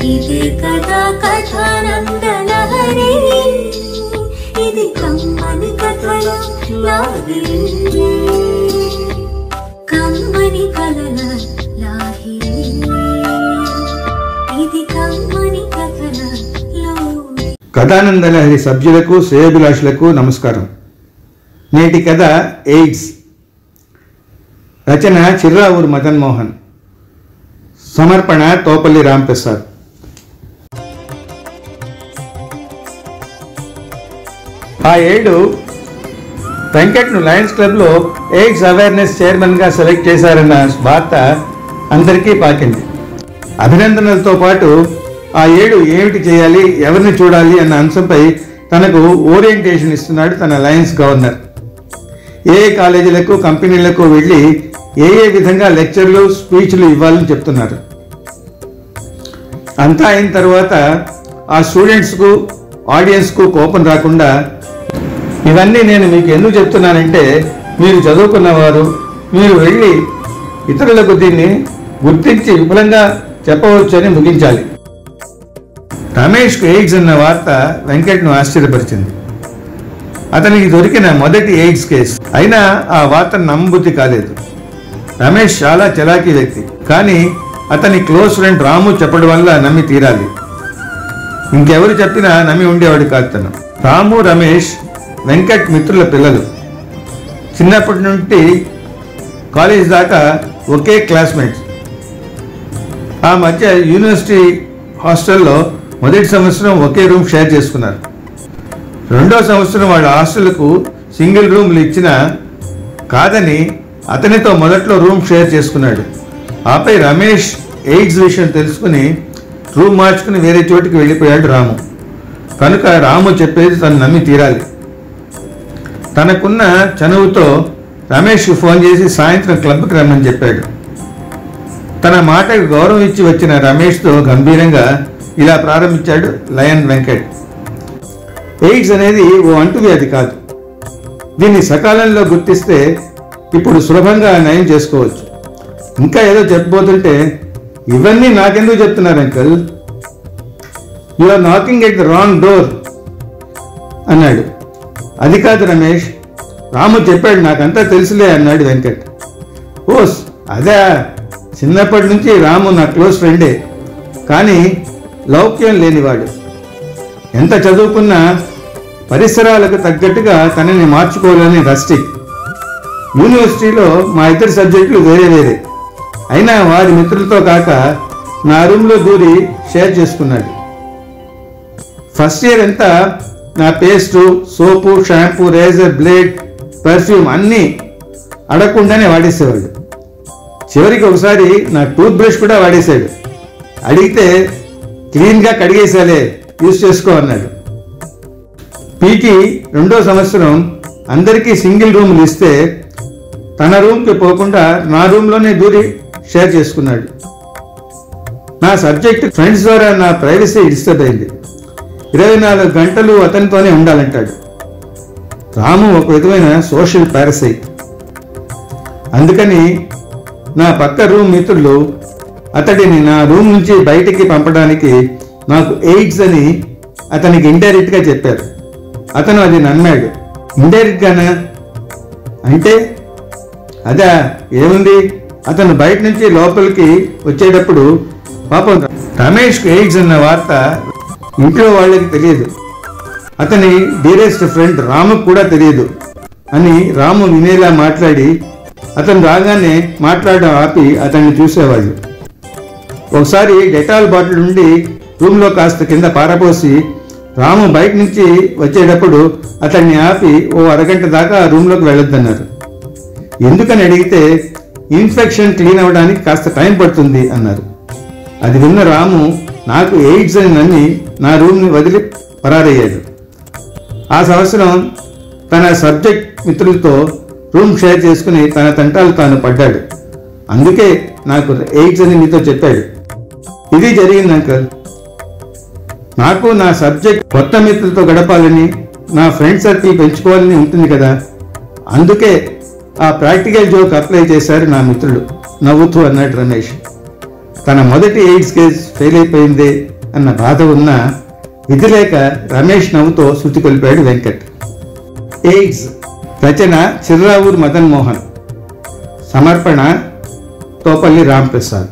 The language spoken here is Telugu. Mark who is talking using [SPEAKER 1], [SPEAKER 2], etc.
[SPEAKER 1] ఇదే కదా కథానందలహరి, ఇది కమ్మని కథల లాహిరి, కమ్మని కలల లాహిరి, ఇది కమ్మని కథల లాహిరి.
[SPEAKER 2] కథానందలహరి సభ్యులకు శ్రేయోభిలాషులకు నమస్కారం. నేటి కథ ఎయిడ్స్. రచన చిర్రావూరు మదన్ మోహన్. సమర్పణ తోపల్లి రాంప్రసాద్. ఆ ఏడు వెంకట్ను లయన్స్ క్లబ్లో ఎయిడ్స్ అవేర్నెస్ చైర్మన్గా సెలెక్ట్ చేశారన్న వార్త అందరికీ పాకింది. అభినందనలతో పాటు ఆ ఏడు ఏమిటి చేయాలి, ఎవరిని చూడాలి అన్న అంశంపై తనకు ఓరియంటేషన్ ఇస్తున్నాడు తన లయన్స్ గవర్నర్. ఏ కాలేజీలకు కంపెనీలకు వెళ్ళి ఏ విధంగా లెక్చర్లు స్పీచ్లు ఇవ్వాలని చెప్తున్నారు. అంతా అయిన తర్వాత ఆ స్టూడెంట్స్కు ఆడియన్స్కు కోపం రాకుండా, ఇవన్నీ నేను మీకు ఎందుకు చెప్తున్నానంటే మీరు చదువుకున్నవారు, మీరు వెళ్ళి ఇతరులకు దీన్ని గుర్తించి విపులంగా చెప్పవచ్చని ముగించాలి. రమేష్కు ఎయిడ్స్ అన్న వార్త వెంకట్ను ఆశ్చర్యపరిచింది. అతనికి దొరికిన మొదటి ఎయిడ్స్ కేసు అయినా ఆ వార్తను నమ్మబుద్ధి కాలేదు. రమేష్ చాలా చలాకీ వ్యక్తి, కానీ అతని క్లోజ్ ఫ్రెండ్ రాము చెప్పడం వల్ల నమ్మి తీరాలి. ఇంకెవరు చెప్పినా నమ్మి ఉండేవాడు కాదు తను. రాము, రమేష్ వెంకట్ మిత్రుల పిల్లలు. చిన్నప్పటి నుండి కాలేజ్ దాకా ఒకే క్లాస్మేట్స్. ఆ మధ్య యూనివర్సిటీ హాస్టల్లో మొదటి సంవత్సరం ఒకే రూమ్ షేర్ చేసుకున్నారు. రెండో సంవత్సరం వాళ్ళ హాస్టల్కు సింగిల్ రూమ్లు ఇచ్చినా కాదని అతనితో మొదట్లో రూమ్ షేర్ చేసుకున్నాడు. ఆపై రమేష్ ఎయిడ్స్ విషయం తెలుసుకుని రూమ్ మార్చుకుని వేరే చోటికి వెళ్ళిపోయాడు రాము. కనుక రాము చెప్పేది తను నమ్మి తీరాలి. తనకున్న చనువుతో రమేష్కు ఫోన్ చేసి సాయంత్రం క్లబ్కి రమ్మని చెప్పాడు. తన మాటకు గౌరవం ఇచ్చి వచ్చిన రమేష్తో గంభీరంగా ఇలా ప్రారంభించాడు లయన్ వెంకట్. ఎయిడ్స్ అనేది ఓ అంటువ్యాధి కాదు. దీన్ని సకాలంలో గుర్తిస్తే ఇప్పుడు సులభంగా నయం చేసుకోవచ్చు. ఇంకా ఏదో చెప్పబోతుంటే, ఇవన్నీ నాకెందుకు చెప్తున్నారు uncle, you are knocking at the wrong door అన్నాడు. అది కాదు రమేష్, రాము చెప్పాడు, నాకంతా తెలుసులే అన్నాడు వెంకట్. ఓస్ అదే, చిన్నప్పటి నుంచి రాము నా క్లోజ్ ఫ్రెండే, కానీ లౌక్యం లేనివాడు. ఎంత చదువుకున్నా పరిసరాలకు తగ్గట్టుగా తనని మార్చుకోవాలని రస్టిక్. యూనివర్సిటీలో మా ఇద్దరు సబ్జెక్టులు వేరే వేరే అయినా వారి మిత్రులతో కాక నా రూమ్లో దూరి షేర్ చేసుకున్నాడు. ఫస్ట్ ఇయర్ అంతా నా పేస్టు, సోపు, షాంపూ, రేజర్, బ్లేడ్, పర్ఫ్యూమ్ అన్నీ అడగకుండానే వాడేసేవాడు. చివరికి ఒకసారి నా టూత్ బ్రష్ కూడా వాడేశాడు. అడిగితే క్లీన్గా కడిగేసాలే, యూజ్ చేసుకో అన్నాడు. పీకి రెండో సంవత్సరం అందరికీ సింగిల్ రూమ్లు ఇస్తే తన రూమ్కి పోకుండా నా రూమ్లోనే దూరి షేర్ చేసుకున్నాడు. నా సబ్జెక్ట్ ఫ్రెండ్స్ ద్వారా నా ప్రైవసీ డిస్టర్బ్ అయింది. 24 గంటలు అతనితోనే ఉండాలంటాడు. రాము ఒక విధమైన సోషల్ పారసైట్. అందుకని నా పక్క రూమ్ మిత్రులు అతడిని నా రూమ్ నుంచి బయటికి పంపడానికి నాకు ఎయిడ్స్ అని అతనికి ఇండైరెక్ట్గా చెప్పారు. అతను అది నమ్మాడు. ఇండైరెక్ట్గానా అంటే? అదా, ఏముంది, అతను బయట నుంచి లోపలికి వచ్చేటప్పుడు పాపం రమేష్కు ఎయిడ్స్ అన్న వార్త ఇంట్లో వాళ్ళకి తెలియదు, అతని డీరెస్ట్ ఫ్రెండ్ రాముకు కూడా తెలియదు అని రాము వినేలా మాట్లాడి అతను రాగానే మాట్లాడడం ఆపి అతన్ని చూసేవాళ్ళు. ఒకసారి డెటాల్ బాటిల్ నుండి రూమ్లో కాస్త కింద పారపోసి రాము బయట నుంచి వచ్చేటప్పుడు అతన్ని ఆపి ఓ అరగంట దాకా రూమ్లోకి వెళ్ళొద్దన్నారు. ఎందుకని అడిగితే ఇన్ఫెక్షన్ క్లీన్ అవ్వడానికి కాస్త టైం పడుతుంది అన్నారు. అది విన్న రాము నాకు ఎయిడ్స్ అని నమ్మి నా రూమ్ని వదిలి పరారయ్యాడు. ఆ సంవత్సరం తన సబ్జెక్ట్ మిత్రులతో రూమ్ షేర్ చేసుకుని తన తంటాలు తాను పడ్డాడు. అందుకే నాకు ఎయిడ్స్ అని మీతో చెప్పాడు. ఇది జరిగింది అంకల్. నాకు నా సబ్జెక్ట్ కొత్త మిత్రులతో గడపాలని, నా ఫ్రెండ్ సర్కిల్ పెంచుకోవాలని ఉంటుంది కదా, అందుకే ఆ ప్రాక్టికల్ జోక్ అప్లై చేశారు నా మిత్రుడు నవ్వుతూ అన్నాడు రమేష్. తన మొదటి ఎయిడ్స్ కేసు ఫెయిల్ అయిపోయిందే అన్న బాధ ఉన్నా విధి లేక రమేష్ నవ్వుతో శృతి కొలిపాడు వెంకట్. ఎయిడ్స్ రచన చిర్రావూరు మదన్ మోహన్, సమర్పణ తోపల్లి రాంప్రసాద్.